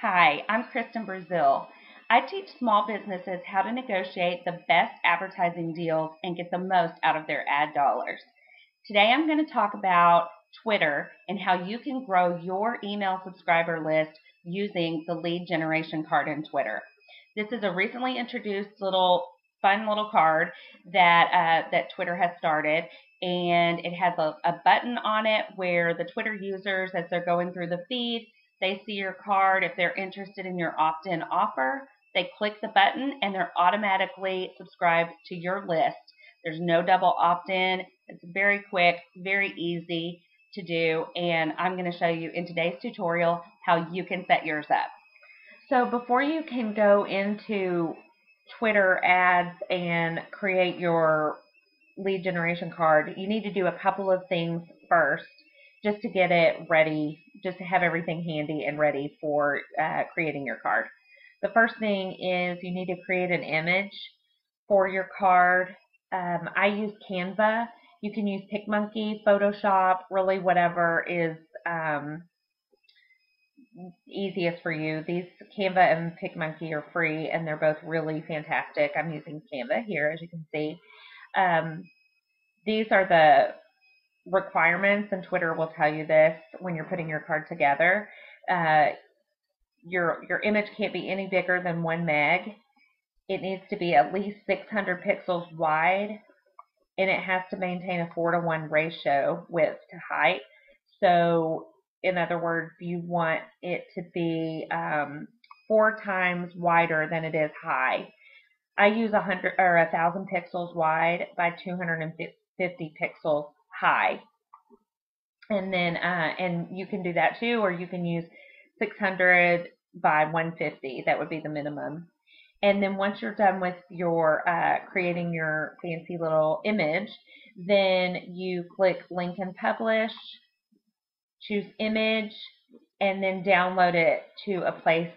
Hi, I'm Kristen Brazil. I teach small businesses how to negotiate the best advertising deals and get the most out of their ad dollars. Today I'm going to talk about Twitter and how you can grow your email subscriber list using the lead generation card in Twitter. This is a recently introduced fun little card that Twitter has started, and it has a button on it where the Twitter users, as they're going through the feed, they see your card. If they're interested in your opt-in offer, they click the button and they're automatically subscribed to your list. There's no double opt-in. It's very quick, very easy to do, and I'm going to show you in today's tutorial how you can set yours up. So before you can go into Twitter ads and create your lead generation card, you need to do a couple of things first just to get it ready, just to have everything handy and ready for creating your card. The first thing is you need to create an image for your card. I use Canva. You can use PicMonkey, Photoshop, really whatever is easiest for you. These Canva and PicMonkey are free and they're both really fantastic. I'm using Canva here, as you can see. These are the requirements, and Twitter will tell you this when you're putting your card together. Your image can't be any bigger than 1 meg. It needs to be at least 600 pixels wide, and it has to maintain a 4:1 ratio width to height. So in other words, you want it to be 4 times wider than it is high. I use 100 or 1,000 pixels wide by 250 pixels high, and then and you can do that too, or you can use 600 by 150. That would be the minimum. And then once you're done with your creating your fancy little image, then you click link and publish, choose image, and then download it to a place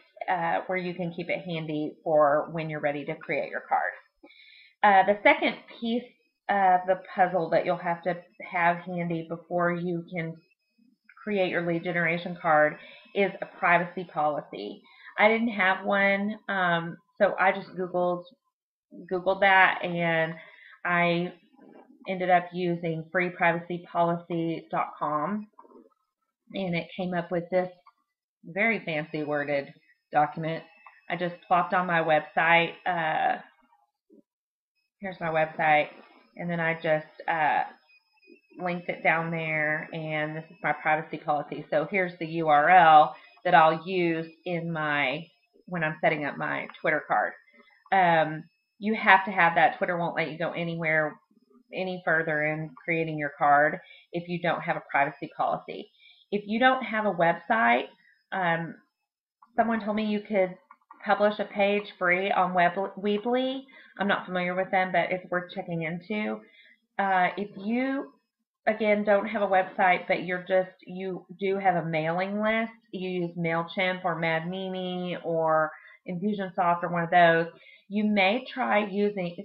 where you can keep it handy for when you're ready to create your card. The second piece of the puzzle that you'll have to have handy before you can create your lead generation card is a privacy policy. I didn't have one, so I just Googled that, and I ended up using freeprivacypolicy.com, and it came up with this very fancy worded document. I just plopped on my website. Here's my website, and then I just linked it down there, and this is my privacy policy. So here's the URL that I'll use in when I'm setting up my Twitter card. You have to have that. Twitter won't let you go anywhere any further in creating your card if you don't have a privacy policy. If you don't have a website, someone told me you could publish a page free on Weebly. I'm not familiar with them, but it's worth checking into. If you, again, don't have a website, but you do have a mailing list, you use MailChimp or MadMimi or Infusionsoft or one of those, you may try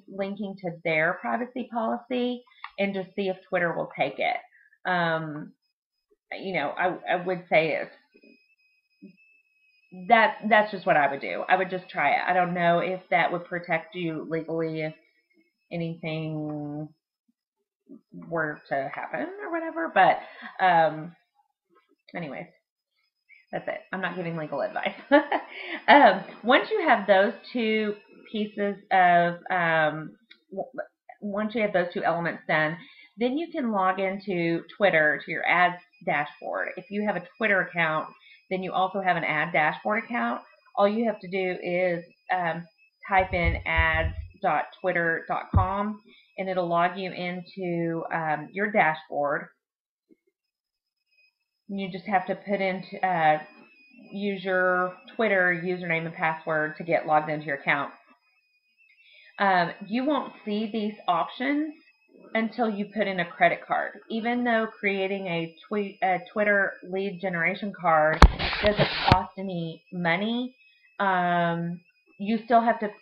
linking to their privacy policy and just see if Twitter will take it. I would say that's just what I would do. I would just try it. I don't know if that would protect you legally if anything were to happen or whatever, but anyways, that's it. I'm not giving legal advice. Once you have those two pieces of once you have those two elements done, then you can log into Twitter to your ads dashboard. If you have a Twitter account, then you also have an ad dashboard account. All you have to do is type in ads.twitter.com, and it'll log you into your dashboard. You just have to put in use your Twitter username and password to get logged into your account. You won't see these options until you put in a credit card. Even though creating a Twitter lead generation card doesn't cost any money,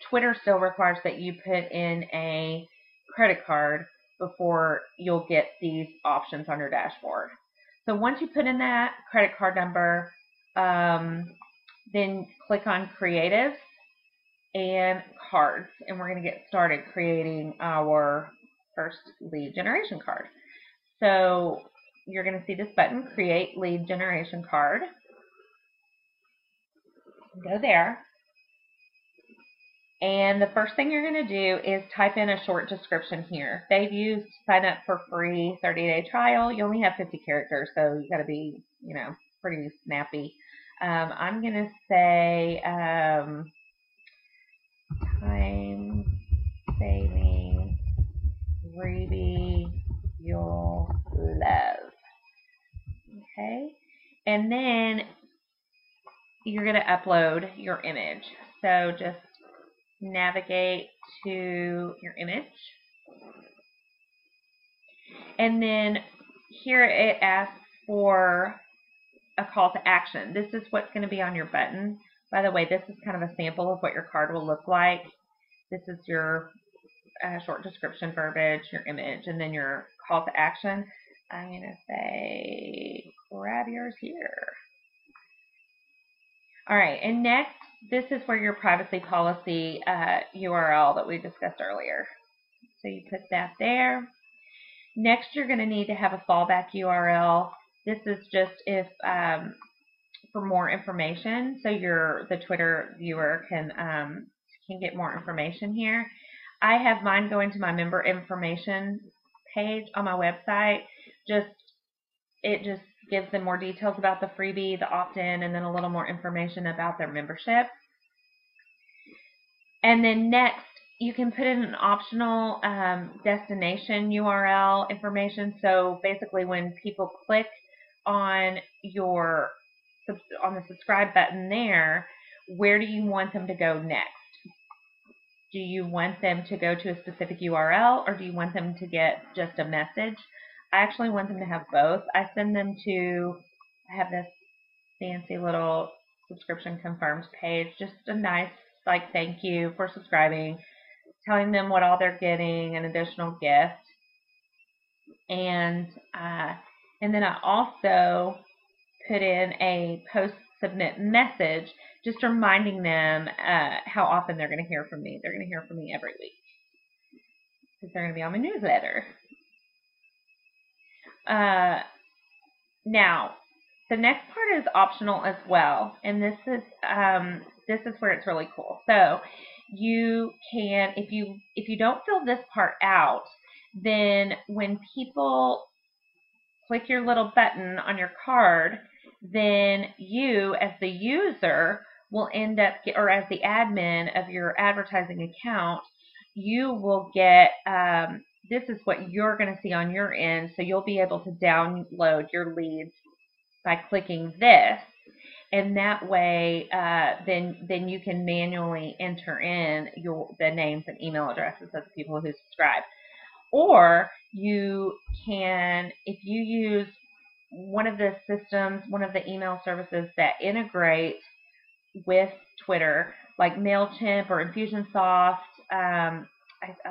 Twitter still requires that you put in a credit card before you'll get these options on your dashboard. So once you put in that credit card number, Then click on Creatives and Cards, and we're going to get started creating our first lead generation card. So you're going to see this button, Create Lead Generation Card. Go there. And the first thing you're going to do is type in a short description here. They've used sign up for free 30-day trial. You only have 50 characters, so you got to be, pretty snappy. I'm going to say time saving freebie you'll love. Okay, and then you're going to upload your image. So just navigate to your image, and then here it asks for a call to action. This is what's going to be on your button. By the way, this is kind of a sample of what your card will look like. This is your short description verbiage, your image, and then your call to action. I'm going to say grab yours here. All right, and next, this is where your privacy policy URL that we discussed earlier. So you put that there. Next, you're going to need to have a fallback URL. This is just if for more information, so the Twitter viewer can get more information here. I have mine going to my member information page on my website. It just gives them more details about the freebie, the opt-in, and then a little more information about their membership. And then next, you can put in an optional destination URL information. So basically, when people click on the subscribe button there, where do you want them to go next? Do you want them to go to a specific URL, or do you want them to get just a message? I actually want them to have both. I send them to, I have this fancy little subscription confirmed page, just a nice thank you for subscribing, telling them what all they're getting, an additional gift. And then I also put in a post submit message, just reminding them how often they're going to hear from me. They're going to hear from me every week because they're going to be on my newsletter. Now, the next part is optional as well, and this is where it's really cool. So you can, if you don't fill this part out, then when people click your little button on your card, then you, as the user, will end up, or as the admin of your advertising account, you will get, this is what you're going to see on your end, so you'll be able to download your leads by clicking this, and that way then you can manually enter in the names and email addresses of the people who subscribe. Or you can, if you use one of the systems, one of the email services that integrate with Twitter, like MailChimp or Infusionsoft, I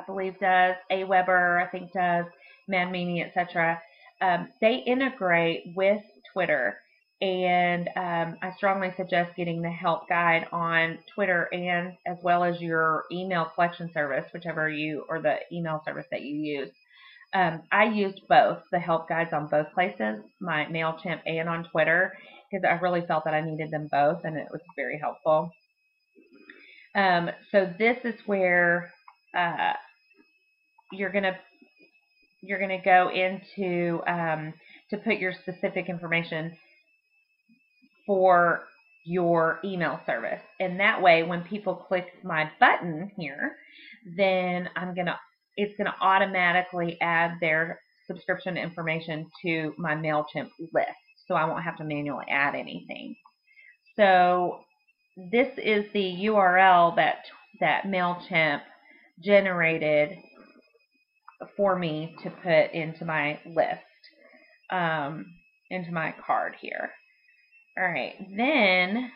believe does, Aweber, I think does, MadMeanie, etc. They integrate with Twitter, and I strongly suggest getting the help guide on Twitter and as well as your email collection service, whichever or the email service that you use. I used both, the help guides on both places, my MailChimp and on Twitter, because I really felt that I needed them both, and it was very helpful. So this is where you're gonna go into to put your specific information for your email service, and that way when people click my button here, then it's gonna automatically add their subscription information to my MailChimp list, so I won't have to manually add anything. So this is the URL that MailChimp generated for me to put into my list, into my card here. All right, then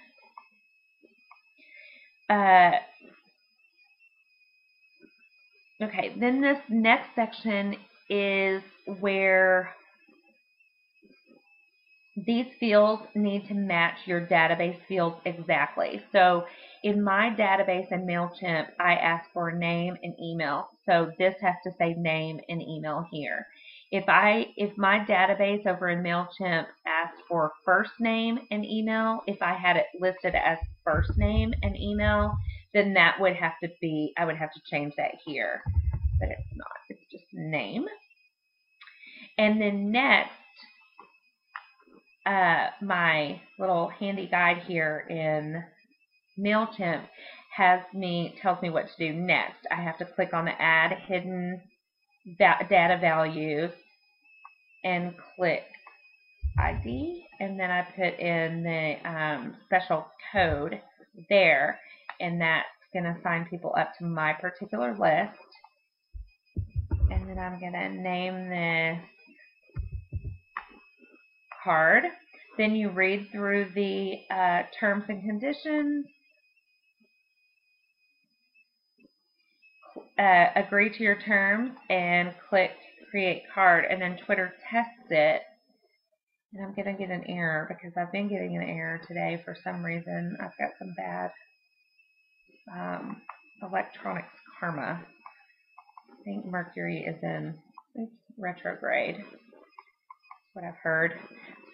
then this next section is where these fields need to match your database fields exactly. So in my database in MailChimp, I ask for name and email. So this has to say name and email here. If my database over in MailChimp asks for first name and email, if I had it listed as first name and email, then that would have to be, I would have to change that here. But it's not. It's just name. And then next, my little handy guide here in MailChimp tells me what to do next. I have to click on the Add Hidden Data Values and click ID, and then I put in the special code there, and that's going to sign people up to my particular list. And then I'm going to name this card. Then you read through the terms and conditions, agree to your terms, and click create card, and then Twitter tests it. And I'm going to get an error because I've been getting an error today for some reason. I've got some bad electronics karma. I think Mercury is in retrograde. That's what I've heard.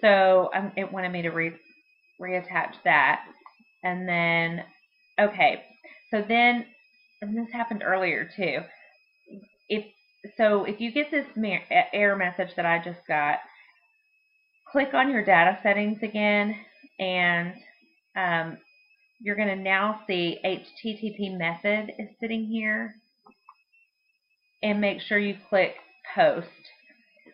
So it wanted me to reattach that. And then, okay. So then, and this happened earlier too. If you get this error message that I just got, click on your data settings again, and you're going to now see HTTP method is sitting here, and make sure you click post.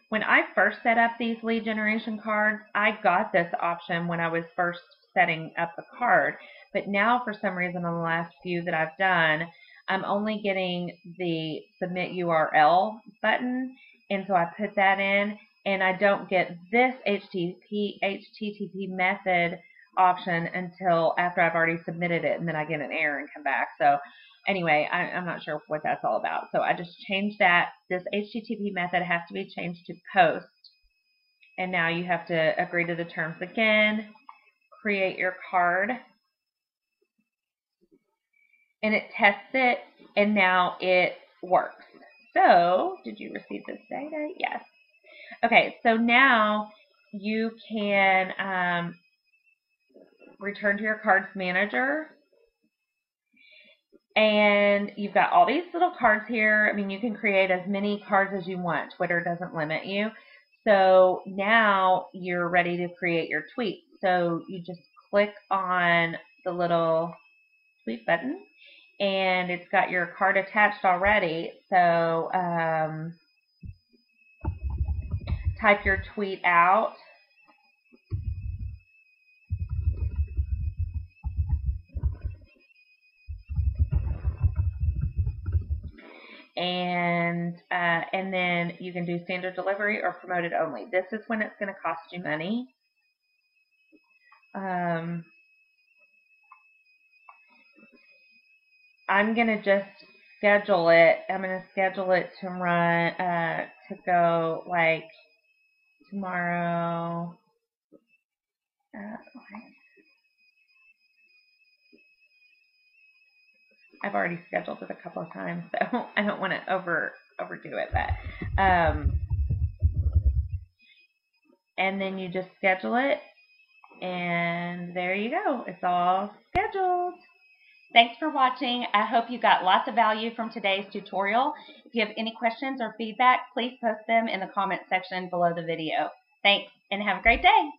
When I first set up these lead generation cards, I got this option when I was first setting up the card, but now for some reason on the last few that I've done, I'm only getting the submit URL button, and so I put that in, and I don't get this HTTP method option until after I've already submitted it, and then I get an error and come back. So anyway, I'm not sure what that's all about. So I just changed that. This HTTP method has to be changed to post, and now you have to agree to the terms again, create your card, and it tests it, and now it works. So, did you receive this data? Yes. Okay, so now you can return to your cards manager, and you've got all these little cards here. I mean, you can create as many cards as you want. Twitter doesn't limit you. So now you're ready to create your tweet. So you just click on the little tweet button, and it's got your card attached already. So type your tweet out. And then you can do standard delivery or promoted only. This is when it's going to cost you money. I'm going to just schedule it. I'm going to schedule it to run, to go like tomorrow. I've already scheduled it a couple of times, so I don't want to overdo it. But and then you just schedule it, and there you go. It's all scheduled. Thanks for watching. I hope you got lots of value from today's tutorial. If you have any questions or feedback, please post them in the comment section below the video. Thanks, and have a great day.